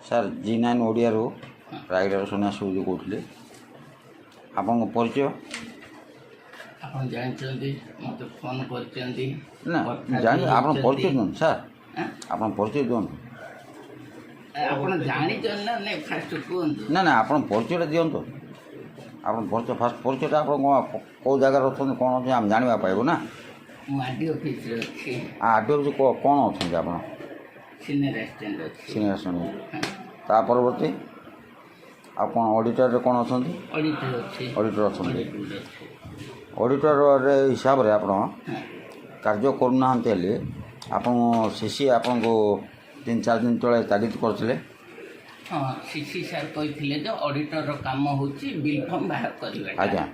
Sir G9 ଓଡ଼ିଆରୁ ରାୟଗଡ଼ାର ସନ୍ନ୍ୟାସ ସୁବୁଦ୍ଧି କହୁଥିଲେ। ଆପଣଙ୍କ ପରିଚୟ? ଆପଣ ଜାଣିଛନ୍ତି ମୋତେ ଫୋନ୍ କରିଛନ୍ତି ନା ଜାଣି ଆପଣ ପରିଚୟ ଦିଅନ୍ତୁ ସାର୍, ଆପଣ ପରିଚୟ ଦିଅନ୍ତୁ। ଆପଣ ଜାଣିଛନ୍ତି ନା ନାଇଁ ଫାଷ୍ଟ କୁହନ୍ତୁ। ନା ନା ଆପଣ ପରିଚୟଟା ଦିଅନ୍ତୁ। ଆପଣ ପରିଚୟ ଫାଷ୍ଟ ପରିଚୟଟା ଆପଣ କ'ଣ କେଉଁ ଜାଗାରେ ଅଛନ୍ତି କ'ଣ ଅଛି ଆମେ ଜାଣିବା ପାଇବୁ ନା। ମୁଁ ଆର୍ ଡ଼ି ଅଫିସରେ ଅଛି। ଆର୍ ଡ଼ି ଅଫିସ କ'ଣ ଅଛନ୍ତି ଆପଣ? ସିନିୟର ଆସିଷ୍ଟାଣ୍ଟ ଅଛି। Senior assistant. ତା ପରବର୍ତ୍ତୀ ଆଉ କ'ଣ ଅଡ଼ିଟରରେ କ'ଣ ଅଛନ୍ତି? ଅଡ଼ିଟର ଅଛି। ଅଡ଼ିଟର ଅଛନ୍ତି। ଅଡ଼ିଟରରେ ହିସାବରେ ଆପଣ କାର୍ଯ୍ୟ କରୁନାହାନ୍ତି ହେଲେ ଆପଣ ସିସି ଆପଣଙ୍କୁ 3-4 ଦିନ ତଳେ ତାଗିଦ କରିଥିଲେ। ହଁ, ସିସି ସାର୍ କହିଥିଲେ ଯେ ଅଡ଼ିଟରର କାମ ହେଉଛି ବିଲ୍ ଫର୍ମ ବାହାର କରିବା। ଆଜ୍ଞା।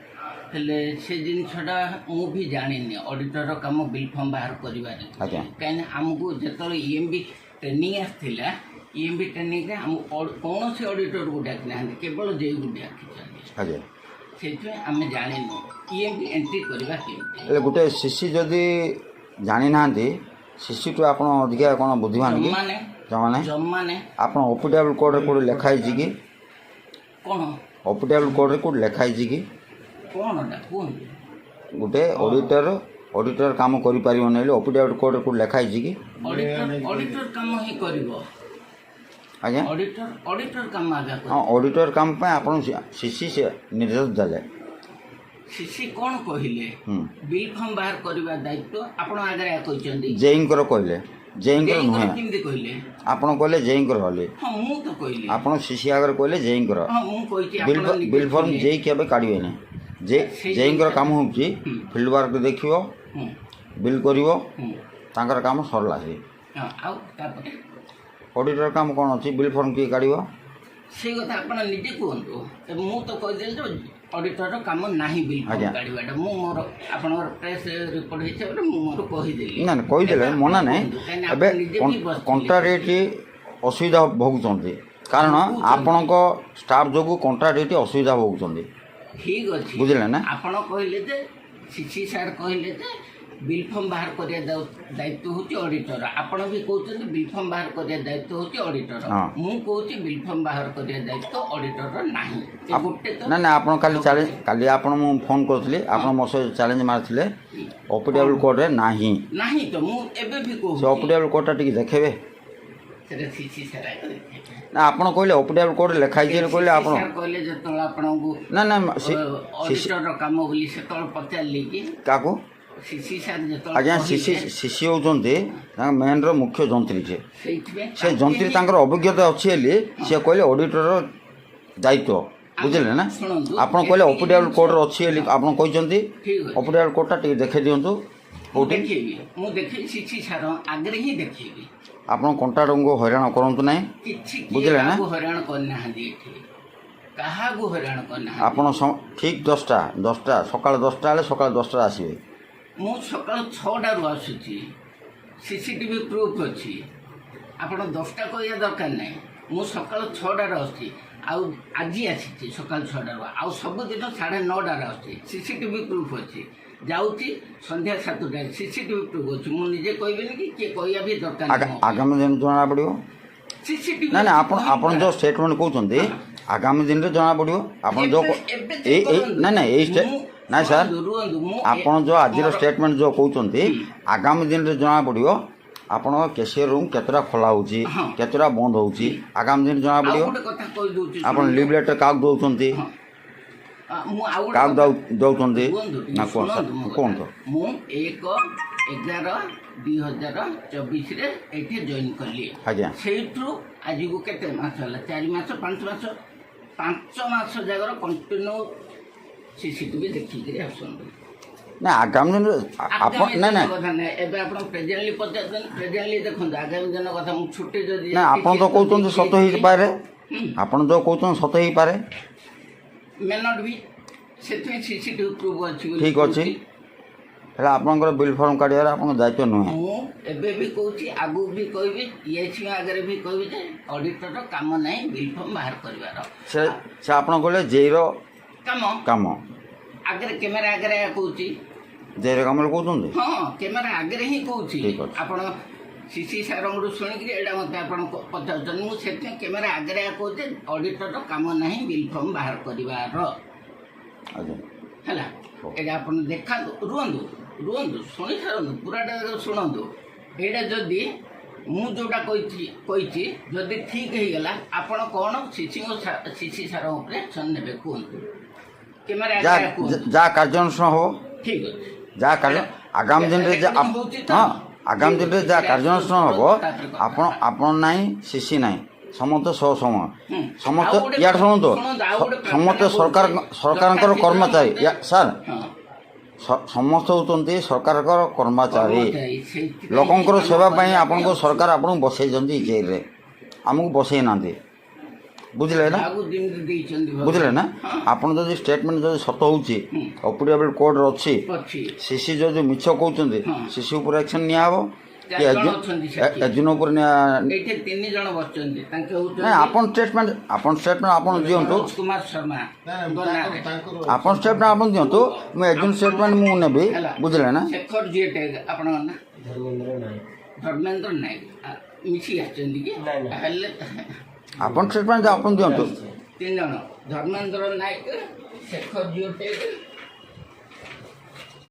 ହେଲେ ସେ ଜିନିଷଟା ମୁଁ ବି ଜାଣିନି ଅଡ଼ିଟରର କାମ ବିଲ୍ ଫର୍ମ ବାହାର କରିବାରେ। ଆଜ୍ଞା। କାହିଁକିନା ଆମକୁ ଯେତେବେଳେ EMB ଟ୍ରେନିଂ ଆସିଥିଲା, EMB ଟ୍ରେନିଂରେ ଆମକୁ କୌଣସି ଅଡ଼ିଟରକୁ ଡାକି ନାହାନ୍ତି, କେବଳ ଜେଇକୁ ଡାକିଛନ୍ତି। ଆଜ୍ଞା। ସେଇଥିପାଇଁ ଆମେ ଜାଣିନୁ EMB ଏଣ୍ଟ୍ରି କରିବା କେମିତି। ହେଲେ ଗୋଟେ ସିସି ଯଦି ଜାଣିନାହାନ୍ତି, ସିସିଠୁ ଆପଣ ଅଧିକା କ'ଣ ବୁଦ୍ଧିମାନ କି? ଜମାନେ ଆପଣ OPW କୋଡ଼ରେ କେଉଁଠି ଲେଖା ହେଇଛି କି? କ'ଣ OPW କୋଡ଼ରେ କେଉଁଠି ଲେଖା ହେଇଛି କି? କ'ଣଟା କୁହନ୍ତୁ। ଗୋଟେ ଅଡ଼ିଟର କାମ କରିପାରିବନି ହେଲେ OPW କୋଡ଼ରେ କେଉଁଠି ଲେଖା ହେଇଛି କି? ଅଡ଼ିଟର କାମ ହିଁ କରିବ। ଆଜ୍ଞା। ଅଡ଼ିଟର କାମ ଆଜ୍ଞା ହଁ, ଅଡ଼ିଟର କାମ ପାଇଁ ଆପଣ ସିସି ନିର୍ଦ୍ଦେଶ ଦେଲେ। ସିସି କ'ଣ କହିଲେ? ବିଲ୍ ଫର୍ମ ବାହାର କରିବା ଦାୟିତ୍ୱ ଆପଣ ଆଗରେ କହିଛନ୍ତି। ଜେଇଙ୍କର କହିଲେ, ଜେଇଙ୍କର ନୁହେଁ। କେମିତି କହିଲେ? ଆପଣ କହିଲେ ଜେଇଙ୍କର ହେଲେ। ହଁ, ମୁଁ ତ କହିଲି। ଆପଣ ସିସି ଆଗରେ କହିଲେ ଜେଇଙ୍କର। ହଁ, ମୁଁ କହିଛି। ବିଲ୍ ଫର୍ମ ଜେଇ କେବେ କାଢ଼ିବେନି। ଜେଇଙ୍କର କାମ ହେଉଛି ଫିଲ୍ଡ ୱାର୍କ ଦେଖିବ, ବିଲ୍ କରିବ, ତାଙ୍କର କାମ ସରିଲା। ସେ ଆଉ ତାପରେ ଅଡ଼ିଟର କାମ କ'ଣ ଅଛି? ବିଲ୍ ଫର୍ମ କିଏ କାଢ଼ିବ? ସେଇ କଥା ଆପଣ ନିଜେ କୁହନ୍ତୁ। ମୁଁ ତ କହିଦେଲି ଯେ ଅଡ଼ିଟରର କାମ ନାହିଁ ବିଲ୍ ଫର୍ମ କାଢ଼ିବାଟା। ମୁଁ ମୋର ଆପଣଙ୍କର ପ୍ରେସ୍ ରିପୋର୍ଟ ହିସାବରେ ମୁଁ ମୋର କହିଦେଲି। ନା କହିଦେଲେ ମନା ନାହିଁ। ଏବେ କଣ୍ଟ୍ରାକ୍ଟ ଅସୁବିଧା ଭୋଗୁଛନ୍ତି, କାରଣ ଆପଣଙ୍କ ଷ୍ଟାଫ୍ ଯୋଗୁଁ କଣ୍ଟ୍ରାକ୍ଟ ଅସୁବିଧା ଭୋଗୁଛନ୍ତି। ଠିକ୍ ଅଛି, ବୁଝିଲେ ନା? ଆପଣ କହିଲେ ଯେ ସିସି ସାର୍ କହିଲେ ଯେ ବିଲ୍ ଫର୍ମ ବାହାର କରିବା ଦାୟିତ୍ୱ ହେଉଛି ଅଡ଼ିଟର। ଆପଣ ବି କହୁଛନ୍ତି ବିଲ୍ ଫର୍ମ ବାହାର କରିବା ଦାୟିତ୍ୱ ହେଉଛି ଅଡ଼ିଟର। ମୁଁ କହୁଛି ବିଲ୍ ଫର୍ମ ବାହାର କରିବା ଦାୟିତ୍ୱ ଅଡ଼ିଟରର ନାହିଁ। ନା ନା ଆପଣ କାଲି ଆପଣ ମୁଁ ଫୋନ୍ କରିଥିଲି, ଆପଣ ମୋ ସହିତ ଚ୍ୟାଲେଞ୍ଜ ମାରିଥିଲେ OPW କୋଡ଼ରେ ନାହିଁ ତ ମୁଁ ଏବେ ବି କହୁଛି ସେ OPW କୋଡ଼ଟା ଟିକେ ଦେଖେଇବେ। ସେଟା ସିସି ସାର୍ ଆଗରେ ନା ଆପଣ କହିଲେ OPW କୋଡ଼ରେ ଲେଖା ହେଇଛି କହିଲେ ଆପଣ କହିଲେ ଯେତେବେଳେ ଆପଣଙ୍କୁ ନା ଅଡ଼ିଟରର କାମ ବୋଲି ସେତେବେଳେ ପଚାରିଲି କି କାହାକୁ? ସିସି ସାର୍ ଯେତେବେଳେ ଆଜ୍ଞା, ସିସି ହେଉଛନ୍ତି ତାଙ୍କ ମେନ୍ର ମୁଖ୍ୟ ଯନ୍ତ୍ରୀ। ସେ ଯନ୍ତ୍ରୀ ତାଙ୍କର ଅଭିଜ୍ଞତା ଅଛି ବୋଲି ସେ କହିଲେ ଅଡ଼ିଟରର ଦାୟିତ୍ୱ। ବୁଝିଲେ ନା? ଆପଣ କହିଲେ OPW କୋଡ଼ରେ ଅଛି ବୋଲି ଆପଣ କହିଛନ୍ତି। OPW କୋଡ଼ଟା ଟିକେ ଦେଖାଇ ଦିଅନ୍ତୁ। କେଉଁଠି? ମୁଁ ଦେଖେଇବି, ସିସି ସାର୍ ଆଗରେ ହିଁ ଦେଖେଇବି। ଆପଣ କଣ୍ଟ୍ରାକ୍ଟରଙ୍କୁ ହଇରାଣ କରନ୍ତୁ ନାହିଁ। ବୁଝିଲେ ନା? ହଇରାଣ କରିନାହାନ୍ତି ଏଠି, କାହାକୁ ହଇରାଣ କରିନାହାନ୍ତି। ଆପଣ ଠିକ୍ 10ଟା ସକାଳ 10ଟା ହେଲେ ସକାଳ 10ଟାରେ ଆସିବେ। ମୁଁ ସକାଳ 6ଟାରୁ ଆସୁଛି, CCTV ପ୍ରୁଫ୍ ଅଛି। ଆପଣ 10ଟା କହିବା ଦରକାର ନାହିଁ। ମୁଁ ସକାଳ 6ଟାରେ ଆସୁଛି, ଆଉ ଆଜି ଆସିଛି ସକାଳ 6ଟାରୁ, ଆଉ ସବୁଦିନ 9:30ରେ ଆସୁଛି। CCTV ପ୍ରୁଫ୍ ଅଛି। ଯାଉଛି ସନ୍ଧ୍ୟା 7ଟାରେ, CCTV ପ୍ରୁଫ୍ ଅଛି। ମୁଁ ନିଜେ କହିବିନି କି କିଏ କହିବା ବି ଦରକାର ନାହିଁ। ଆଗାମୀ ଦିନ ଜଣାପଡ଼ିବ। CCTV ନା ଆପଣ ଯେଉଁ ଷ୍ଟେଟମେଣ୍ଟ କହୁଛନ୍ତି ଆଗାମୀ ଦିନରେ ଜଣାପଡ଼ିବ। ଆପଣ ଯେଉଁ ନାଇଁ ସାର୍, ଆପଣ ଯେଉଁ ଆଜିର ଷ୍ଟେଟମେଣ୍ଟ ଯେଉଁ କହୁଛନ୍ତି ଆଗାମୀ ଦିନରେ ଜଣାପଡ଼ିବ। ଆପଣଙ୍କ କ୍ୟାସିୟର ରୁମ୍ କେତେଟା ଖୋଲା ହେଉଛି, କେତେଟା ବନ୍ଦ ହେଉଛି, ଆଗାମୀ ଦିନରେ ଜଣାପଡ଼ିବ। ଆପଣ ଲିଭ୍ ଲେଟର୍ କାହାକୁ ଦେଉଛନ୍ତି, କାହାକୁ ଦେଉଛନ୍ତି ନା କୁହନ୍ତୁ। ମୁଁ 1/11/2024 ଏଇଠି ଜଏନ୍ କଲି। ଆଜ୍ଞା। ସେଇଠୁ ଆଜିକୁ କେତେ ମାସ ହେଲା? 4 ମାସ 5 ମାସ ଜାଗାର କଣ୍ଟିନ୍ୟୁ CCTV ଦେଖିକିରି ଆସନ୍ତୁ। ନା ଆଗାମୀ ଦିନ ଆପଣ କଥା ନାହିଁ। ଏବେ ଆପଣ ପ୍ରେଜେଣ୍ଟଲି ପଚାରୁଛନ୍ତି, ପ୍ରେଜେଣ୍ଟଲି ଦେଖନ୍ତୁ। ଆଗାମୀ ଦିନ କଥା ମୁଁ ଛୁଟି ଯଦି ନା ଆପଣ ତ କହୁଛନ୍ତି ସତ ହେଇପାରେ, ଆପଣ ଯେଉଁ କହୁଛନ୍ତି ସତ ହେଇପାରେ। ମେ ନଟ୍ ବି, ସେଥିପାଇଁ CCTV ପ୍ରୁଫ୍ ଅଛି। ଠିକ୍ ଅଛି, ହେଲେ ଆପଣଙ୍କର ବିଲ୍ ଫର୍ମ କାଢ଼ିବାରେ ଆପଣଙ୍କ ଦାୟିତ୍ୱ ନୁହେଁ। ମୁଁ ଏବେ ବି କହୁଛି, ଆଗକୁ ବି କହିବି, EIC ଆଗରେ ବି କହିବି ଯେ ଅଡ଼ିଟରର କାମ ନାହିଁ ବିଲ୍ ଫର୍ମ ବାହାର କରିବାର। ସେ ଆପଣ କହିଲେ ଜେଇର କାମ ଆଗରେ କ୍ୟାମେରା ଆଗରେ କହୁଛି। ଜେଇର କାମରେ କହୁଛନ୍ତି? ହଁ, କ୍ୟାମେରା ଆଗରେ ହିଁ କହୁଛି। ଆପଣ ସିସି ସାର୍ଙ୍କଠୁ ଶୁଣିକିରି ଏଇଟା ମୋତେ ଆପଣ ପଚାରୁଛନ୍ତି। ମୁଁ ସେଥିପାଇଁ କ୍ୟାମେରା ଆଗରେ କହୁଛେ ଅଡ଼ିଟରର କାମ ନାହିଁ ବିଲ୍ ଫର୍ମ ବାହାର କରିବାର ଆଜ୍ଞା ହେଲା। ଏଇଟା ଆପଣ ଦେଖାନ୍ତୁ, ରୁହନ୍ତୁ ଶୁଣି ସାରନ୍ତୁ, ପୁରାଟା ଶୁଣନ୍ତୁ। ଏଇଟା ଯଦି ମୁଁ ଯେଉଁଟା କହିଛି ଯଦି ଠିକ୍ ହେଇଗଲା ଆପଣ କ'ଣ ସିସି ସାର ଉପରେ ଆକ୍ସନ୍ ନେବେ କୁହନ୍ତୁ। କ୍ୟାମେରା ଆଗରେ କୁହନ୍ତୁ। ଯାହା କାର୍ଯ୍ୟାନୁଷ୍ଠାନ ହେବ ଠିକ୍ ଅଛି, ଯାହା କାର୍ଯ୍ୟ ଆଗାମୀ ଦିନରେ ହଁ ଆଗାମୀ ଦିନରେ ଯାହା କାର୍ଯ୍ୟାନୁଷ୍ଠାନ ହେବ ଆପଣ ନାହିଁ ସିସି ନାହିଁ ସମସ୍ତେ ସମ ସମସ୍ତେ ଇଆଡ଼େ ଶୁଣନ୍ତୁ ସମସ୍ତେ ସରକାରଙ୍କର କର୍ମଚାରୀ ସାର୍ ସମସ୍ତେ ହେଉଛନ୍ତି ସରକାରଙ୍କର କର୍ମଚାରୀ। ଲୋକଙ୍କର ସେବା ପାଇଁ ଆପଣଙ୍କୁ ସରକାର ଆପଣଙ୍କୁ ବସେଇଛନ୍ତି ଜେଲ୍ରେ, ଆମକୁ ବସେଇ ନାହାନ୍ତି। ବୁଝିଲେ ନା ବୁଝିଲେ ନା ଆପଣ ଯଦି ଷ୍ଟେଟମେଣ୍ଟ ଯଦି ସତ ହେଉଛି ଅଫିଡେଭିଟ୍ କୋର୍ଟରେ ଅଛି ସିସି ଯଦି ମିଛ କହୁଛନ୍ତି ସିସି ଉପରେ ଆକ୍ସନ୍ ନିଆହେବ କି ଏଜୁନ ଉପରେ ନାଇଁ ଆପଣ ଷ୍ଟେଟମେଣ୍ଟ ଆପଣ ଦିଅନ୍ତୁ ଆପଣ ଷ୍ଟେଟମେଣ୍ଟ ଆପଣ ଦିଅନ୍ତୁ ମୁଁ ଏଜୁନ ଷ୍ଟେଟମେଣ୍ଟ ମୁଁ ନେବି। ବୁଝିଲେ ନା ଶେଖର ଜିଏଟେ ଆପଣଙ୍କ ନାଁ ଧର୍ମେନ୍ଦ୍ର ନାୟକ ମିଶିକି ଆସିଛନ୍ତି କି ହେଲେ ଆପଣ ଷ୍ଟେଟମେଣ୍ଟ ଆପଣ ଦିଅନ୍ତୁ। 3 ଜଣ ଧର୍ମେନ୍ଦ୍ର ନାୟକ ଶେଖର ଜିଏଟେ